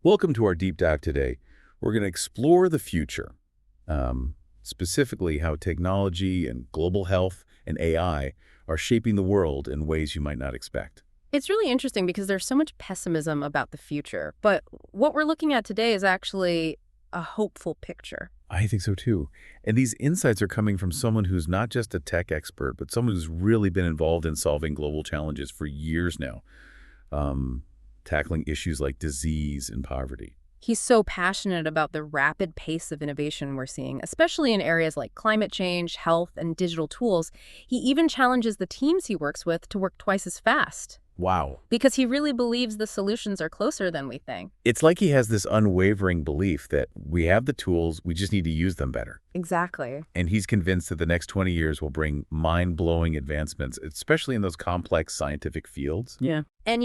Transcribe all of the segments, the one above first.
Welcome to our deep dive today. We're going to explore the future, specifically how technology and global health and AI are shaping the world in ways you might not expect. It's really interesting because there's so much pessimism about the future, but what we're looking at today is actually a hopeful picture. I think so too. And these insights are coming from someone who's not just a tech expert, but someone who's really been involved in solving global challenges for years now, tackling issues like disease and poverty. He's so passionate about the rapid pace of innovation we're seeing, especially in areas like climate change, health, and digital tools. He even challenges the teams he works with to work twice as fast Wow. because he really believes the solutions are closer than we think. It's like he has this unwavering belief that we have the tools, we just need to use them better. Exactly. And he's convinced that the next 20 years will bring mind-blowing advancements, especially in those complex scientific fields. Yeah. And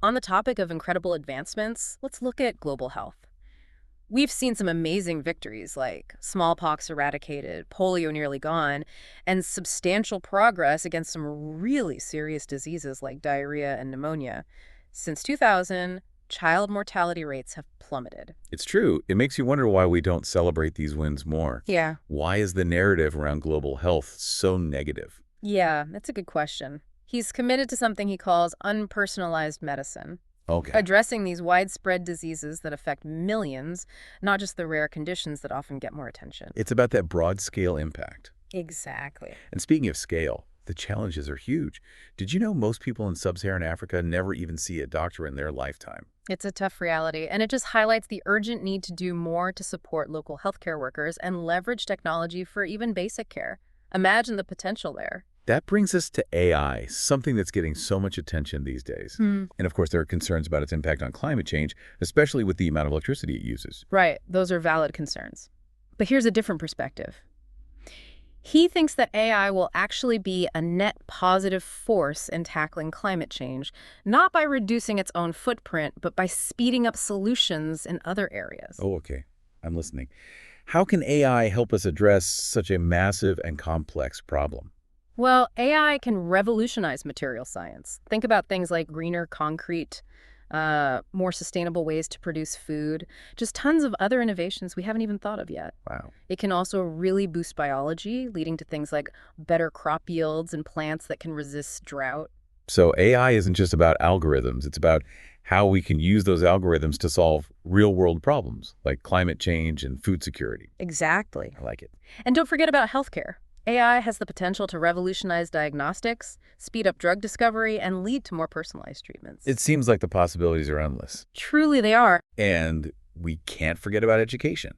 on the topic of incredible advancements, let's look at global health. We've seen some amazing victories like smallpox eradicated, polio nearly gone, and substantial progress against some really serious diseases like diarrhea and pneumonia. Since 2000, child mortality rates have plummeted. It's true. It makes you wonder why we don't celebrate these wins more. Yeah. Why is the narrative around global health so negative? Yeah, that's a good question. He's committed to something he calls unpersonalized medicine, Okay. addressing these widespread diseases that affect millions, not just the rare conditions that often get more attention. It's about that broad-scale impact. Exactly. And speaking of scale, the challenges are huge. Did you know most people in sub-Saharan Africa never even see a doctor in their lifetime? It's a tough reality, and it just highlights the urgent need to do more to support local healthcare workers and leverage technology for even basic care. Imagine the potential there. That brings us to AI, something that's getting so much attention these days. And of course, there are concerns about its impact on climate change, especially with the amount of electricity it uses. Right, those are valid concerns. But here's a different perspective. He thinks that AI will actually be a net positive force in tackling climate change, not by reducing its own footprint, but by speeding up solutions in other areas. Oh, okay. I'm listening. How can AI help us address such a massive and complex problem? Well, AI can revolutionize material science. Think about things like greener concrete, more sustainable ways to produce food, just tons of other innovations we haven't even thought of yet. Wow. It can also really boost biology, leading to things like better crop yields and plants that can resist drought. So AI isn't just about algorithms. It's about how we can use those algorithms to solve real-world problems like climate change and food security. Exactly. I like it. And don't forget about healthcare. AI has the potential to revolutionize diagnostics, speed up drug discovery, and lead to more personalized treatments. It seems like the possibilities are endless. Truly they are. And we can't forget about education.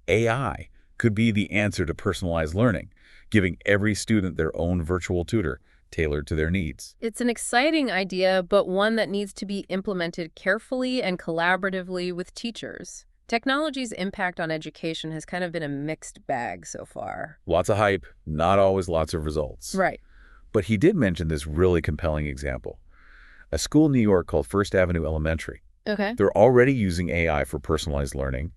AI could be the answer to personalized learning, giving every student their own virtual tutor tailored to their needs. It's an exciting idea, but one that needs to be implemented carefully and collaboratively with teachers. Technology's impact on education has kind of been a mixed bag so far. Lots of hype, not always lots of results. Right. But he did mention this really compelling example. A school in New York called First Avenue Elementary. Okay. They're already using AI for personalized learning,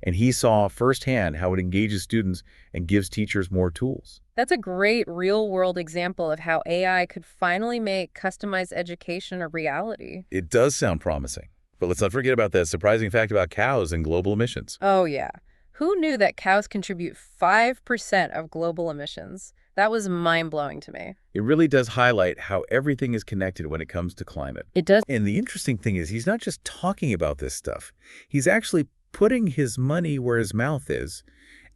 and he saw firsthand how it engages students and gives teachers more tools. That's a great real-world example of how AI could finally make customized education a reality. It does sound promising. But let's not forget about the surprising fact about cows and global emissions. Oh, yeah. Who knew that cows contribute 5% of global emissions? That was mind-blowing to me. It really does highlight how everything is connected when it comes to climate. It does. And the interesting thing is he's not just talking about this stuff. He's actually putting his money where his mouth is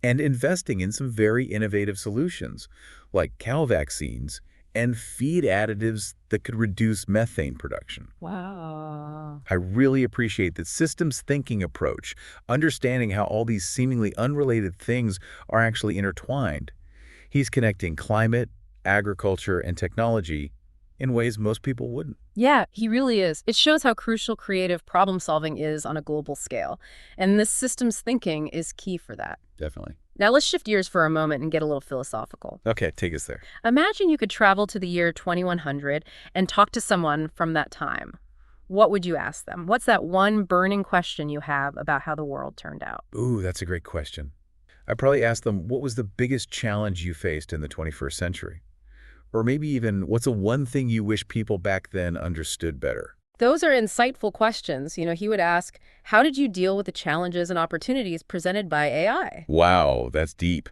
and investing in some very innovative solutions, like cow vaccines and feed additives that could reduce methane production. Wow. I really appreciate the systems thinking approach, understanding how all these seemingly unrelated things are actually intertwined. He's connecting climate, agriculture, and technology in ways most people wouldn't. Yeah, he really is. It shows how crucial creative problem solving is on a global scale. And this systems thinking is key for that. Definitely. Now let's shift gears for a moment and get a little philosophical. Okay, take us there. Imagine you could travel to the year 2100 and talk to someone from that time. What would you ask them? What's that one burning question you have about how the world turned out? Ooh, that's a great question. I'd probably ask them, what was the biggest challenge you faced in the 21st century? Or maybe even, what's the one thing you wish people back then understood better? Those are insightful questions. He would ask, how did you deal with the challenges and opportunities presented by AI? Wow, that's deep.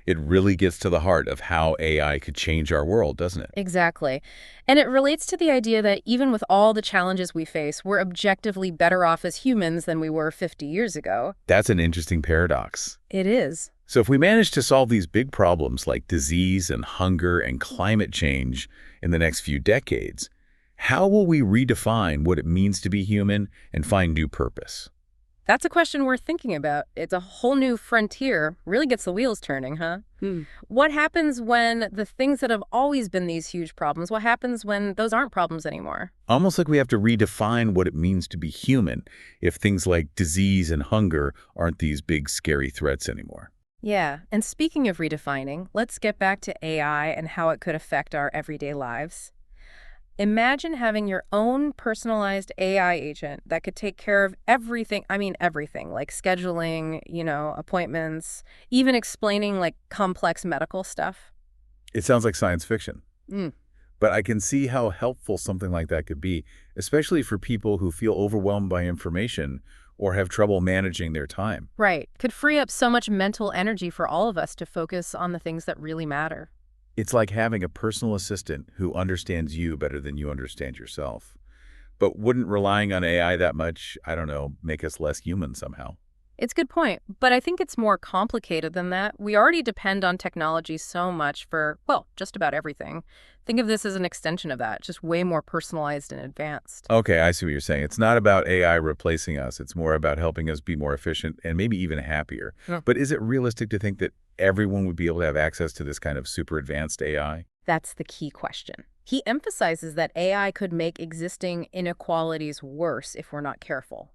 It really gets to the heart of how AI could change our world, doesn't it? Exactly. And it relates to the idea that even with all the challenges we face, we're objectively better off as humans than we were 50 years ago. That's an interesting paradox. It is. So if we manage to solve these big problems like disease and hunger and climate change in the next few decades, how will we redefine what it means to be human and find new purpose? That's a question worth thinking about. It's a whole new frontier. Really gets the wheels turning, huh? What happens when the things that have always been these huge problems, what happens when those aren't problems anymore? Almost like we have to redefine what it means to be human if things like disease and hunger aren't these big, scary threats anymore. Yeah, and speaking of redefining, let's get back to AI and how it could affect our everyday lives. Imagine having your own personalized AI agent that could take care of everything, I mean everything, like scheduling, appointments, even explaining like complex medical stuff. It sounds like science fiction, Mm. but I can see how helpful something like that could be, especially for people who feel overwhelmed by information or have trouble managing their time. Right. Could free up so much mental energy for all of us to focus on the things that really matter. It's like having a personal assistant who understands you better than you understand yourself. But wouldn't relying on AI that much, I don't know, make us less human somehow? It's a good point, but I think it's more complicated than that. We already depend on technology so much for, well, just about everything. Think of this as an extension of that, just way more personalized and advanced. Okay, I see what you're saying. It's not about AI replacing us. It's more about helping us be more efficient and maybe even happier. Yeah. But is it realistic to think that everyone would be able to have access to this kind of super advanced AI? That's the key question. He emphasizes that AI could make existing inequalities worse if we're not careful.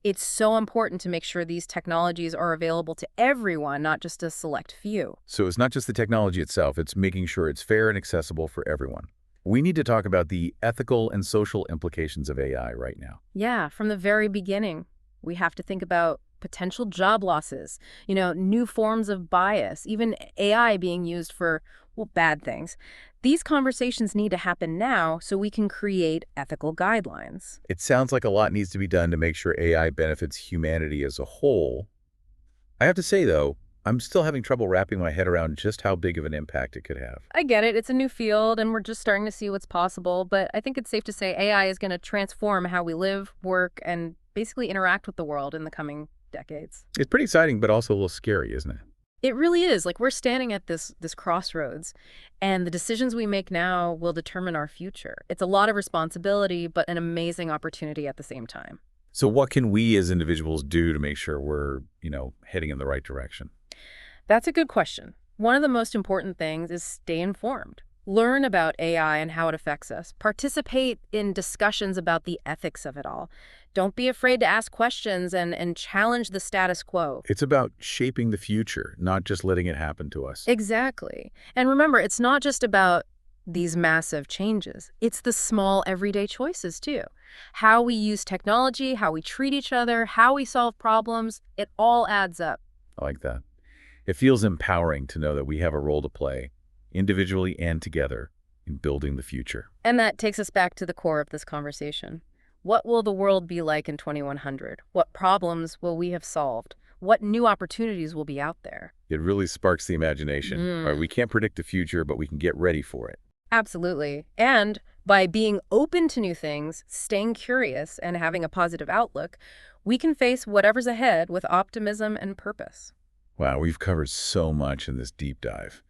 It's so important to make sure these technologies are available to everyone, not just a select few. So it's not just the technology itself, it's making sure it's fair and accessible for everyone. We need to talk about the ethical and social implications of AI right now. Yeah, from the very beginning, we have to think about potential job losses, new forms of bias, even AI being used for, well, bad things. These conversations need to happen now so we can create ethical guidelines. It sounds like a lot needs to be done to make sure AI benefits humanity as a whole. I have to say, though, I'm still having trouble wrapping my head around just how big of an impact it could have. I get it. It's a new field and we're just starting to see what's possible, but I think it's safe to say AI is going to transform how we live, work, and basically interact with the world in the coming decades. It's pretty exciting, but also a little scary, isn't it? It really is. Like we're standing at this crossroads, and the decisions we make now will determine our future. It's a lot of responsibility, but an amazing opportunity at the same time. So what can we as individuals do to make sure we're, heading in the right direction? That's a good question. One of the most important things is stay informed. Learn about AI and how it affects us. Participate in discussions about the ethics of it all. Don't be afraid to ask questions and challenge the status quo. It's about shaping the future, not just letting it happen to us. Exactly. And remember, it's not just about these massive changes. It's the small everyday choices too. How we use technology, how we treat each other, how we solve problems, it all adds up. I like that. It feels empowering to know that we have a role to play, individually and together, in building the future. And that takes us back to the core of this conversation. What will the world be like in 2100? What problems will we have solved? What new opportunities will be out there? It really sparks the imagination. Right, we can't predict the future, but we can get ready for it. Absolutely. And by being open to new things, staying curious, and having a positive outlook, we can face whatever's ahead with optimism and purpose. Wow, we've covered so much in this deep dive.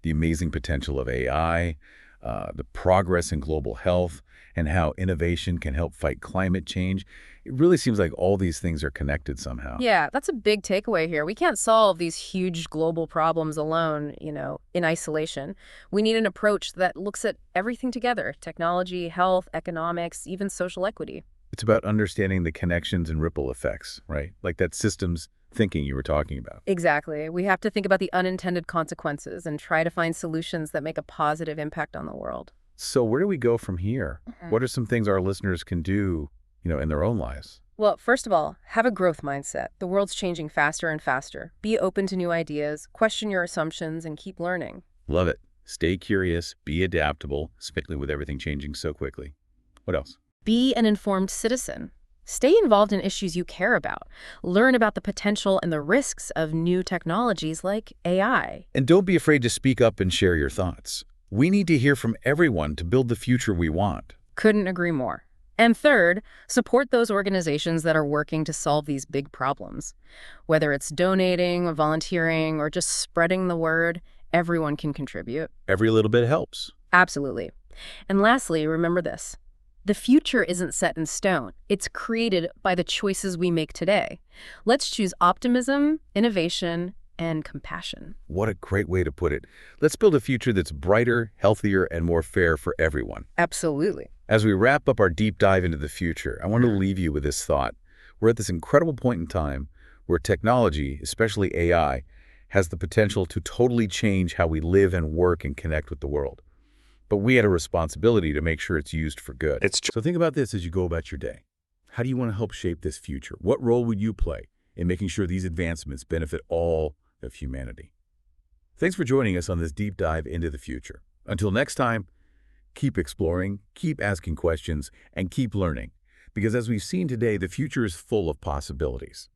The amazing potential of AI, the progress in global health, and how innovation can help fight climate change. It really seems like all these things are connected somehow. Yeah, that's a big takeaway here. We can't solve these huge global problems alone, in isolation. We need an approach that looks at everything together: technology, health, economics, even social equity. It's about understanding the connections and ripple effects, right? Like that systems thinking you were talking about. Exactly. We have to think about the unintended consequences and try to find solutions that make a positive impact on the world. So where do we go from here? What are some things our listeners can do, in their own lives? Well, first of all, have a growth mindset. The world's changing faster and faster. Be open to new ideas, question your assumptions, and keep learning. Love it. Stay curious, be adaptable, especially with everything changing so quickly. What else? Be an informed citizen. Stay involved in issues you care about. Learn about the potential and the risks of new technologies like AI. And don't be afraid to speak up and share your thoughts. We need to hear from everyone to build the future we want. Couldn't agree more. And third, support those organizations that are working to solve these big problems. Whether it's donating, volunteering, or just spreading the word, everyone can contribute. Every little bit helps. Absolutely. And lastly, remember this. The future isn't set in stone. It's created by the choices we make today. Let's choose optimism, innovation, and compassion. What a great way to put it. Let's build a future that's brighter, healthier, and more fair for everyone. Absolutely. As we wrap up our deep dive into the future, I want to leave you with this thought. We're at this incredible point in time where technology, especially AI, has the potential to totally change how we live and work and connect with the world. But we had a responsibility to make sure it's used for good. So think about this as you go about your day. How do you want to help shape this future? What role would you play in making sure these advancements benefit all of humanity? Thanks for joining us on this deep dive into the future. Until next time, keep exploring, keep asking questions, and keep learning. Because as we've seen today, the future is full of possibilities.